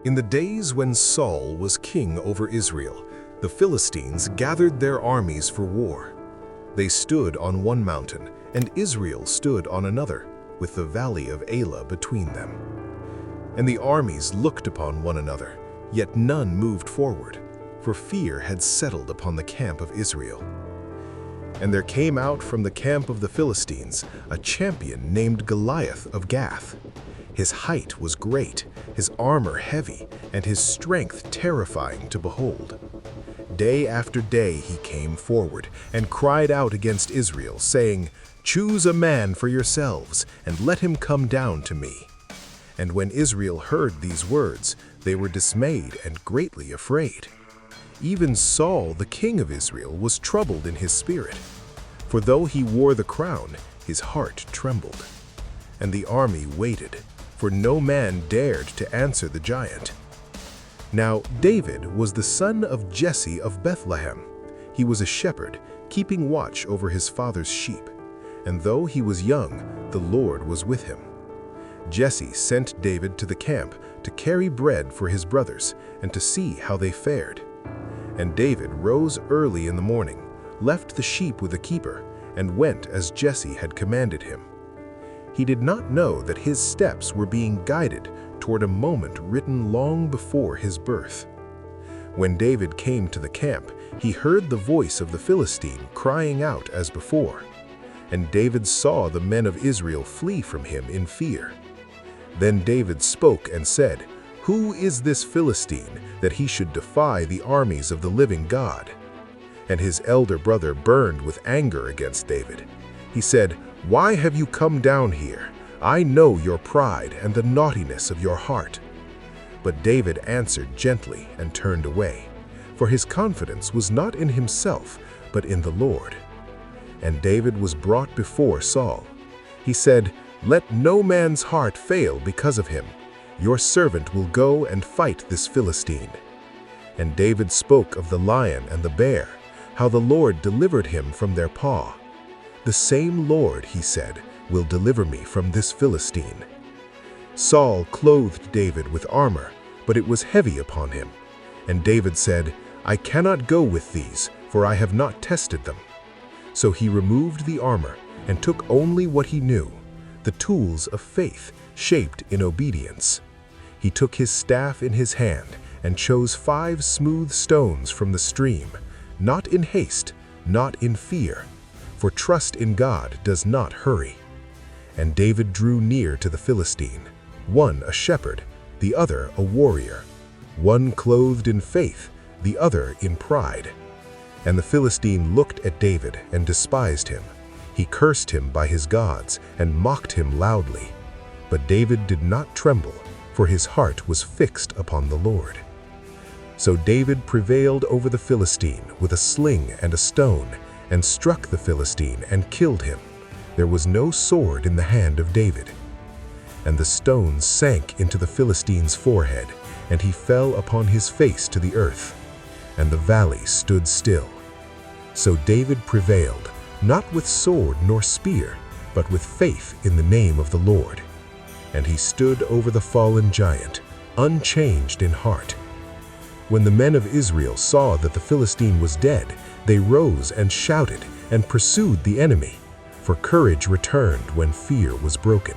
In the days when Saul was king over Israel, the Philistines gathered their armies for war. They stood on one mountain, and Israel stood on another, with the valley of Elah between them. And the armies looked upon one another, yet none moved forward, for fear had settled upon the camp of Israel. And there came out from the camp of the Philistines a champion named Goliath of Gath. His height was great, his armor heavy, and his strength terrifying to behold. Day after day he came forward and cried out against Israel, saying, "Choose a man for yourselves, and let him come down to me." And when Israel heard these words, they were dismayed and greatly afraid. Even Saul, the king of Israel, was troubled in his spirit, for though he wore the crown, his heart trembled. And the army waited, for no man dared to answer the giant. Now David was the son of Jesse of Bethlehem. He was a shepherd, keeping watch over his father's sheep. And though he was young, the Lord was with him. Jesse sent David to the camp to carry bread for his brothers and to see how they fared. And David rose early in the morning, left the sheep with a keeper, and went as Jesse had commanded him. He did not know that his steps were being guided toward a moment written long before his birth. When David came to the camp, he heard the voice of the Philistine crying out as before. And David saw the men of Israel flee from him in fear. Then David spoke and said, "Who is this Philistine, that he should defy the armies of the living God?" And his elder brother burned with anger against David. He said, "Why have you come down here? I know your pride and the naughtiness of your heart." But David answered gently and turned away, for his confidence was not in himself, but in the Lord. And David was brought before Saul. He said, "Let no man's heart fail because of him. Your servant will go and fight this Philistine." And David spoke of the lion and the bear, how the Lord delivered him from their paw. "The same Lord," he said, "will deliver me from this Philistine." Saul clothed David with armor, but it was heavy upon him. And David said, "I cannot go with these, for I have not tested them." So he removed the armor and took only what he knew, the tools of faith shaped in obedience. He took his staff in his hand and chose 5 smooth stones from the stream, not in haste, not in fear, for trust in God does not hurry. And David drew near to the Philistine, one a shepherd, the other a warrior, one clothed in faith, the other in pride. And the Philistine looked at David and despised him. He cursed him by his gods and mocked him loudly. But David did not tremble, for his heart was fixed upon the Lord. So David prevailed over the Philistine with a sling and a stone, and struck the Philistine and killed him. There was no sword in the hand of David. And the stone sank into the Philistine's forehead, and he fell upon his face to the earth, and the valley stood still. So David prevailed, not with sword nor spear, but with faith in the name of the Lord. And he stood over the fallen giant, unchanged in heart. When the men of Israel saw that the Philistine was dead, they rose and shouted and pursued the enemy, for courage returned when fear was broken.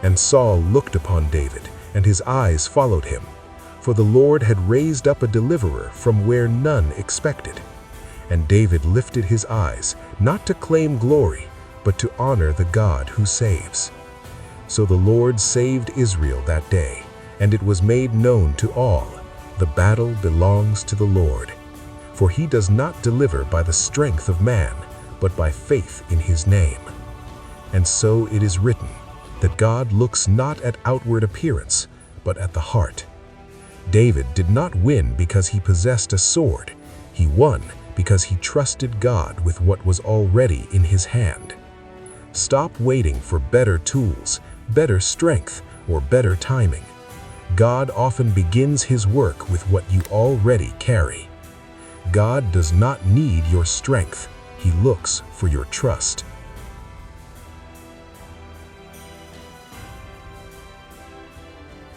And Saul looked upon David, and his eyes followed him, for the Lord had raised up a deliverer from where none expected. And David lifted his eyes, not to claim glory, but to honor the God who saves. So the Lord saved Israel that day, and it was made known to all, "The battle belongs to the Lord." For he does not deliver by the strength of man, but by faith in his name. And so it is written, that God looks not at outward appearance, but at the heart. David did not win because he possessed a sword. He won because he trusted God with what was already in his hand. Stop waiting for better tools, better strength, or better timing. God often begins his work with what you already carry. God does not need your strength. He looks for your trust.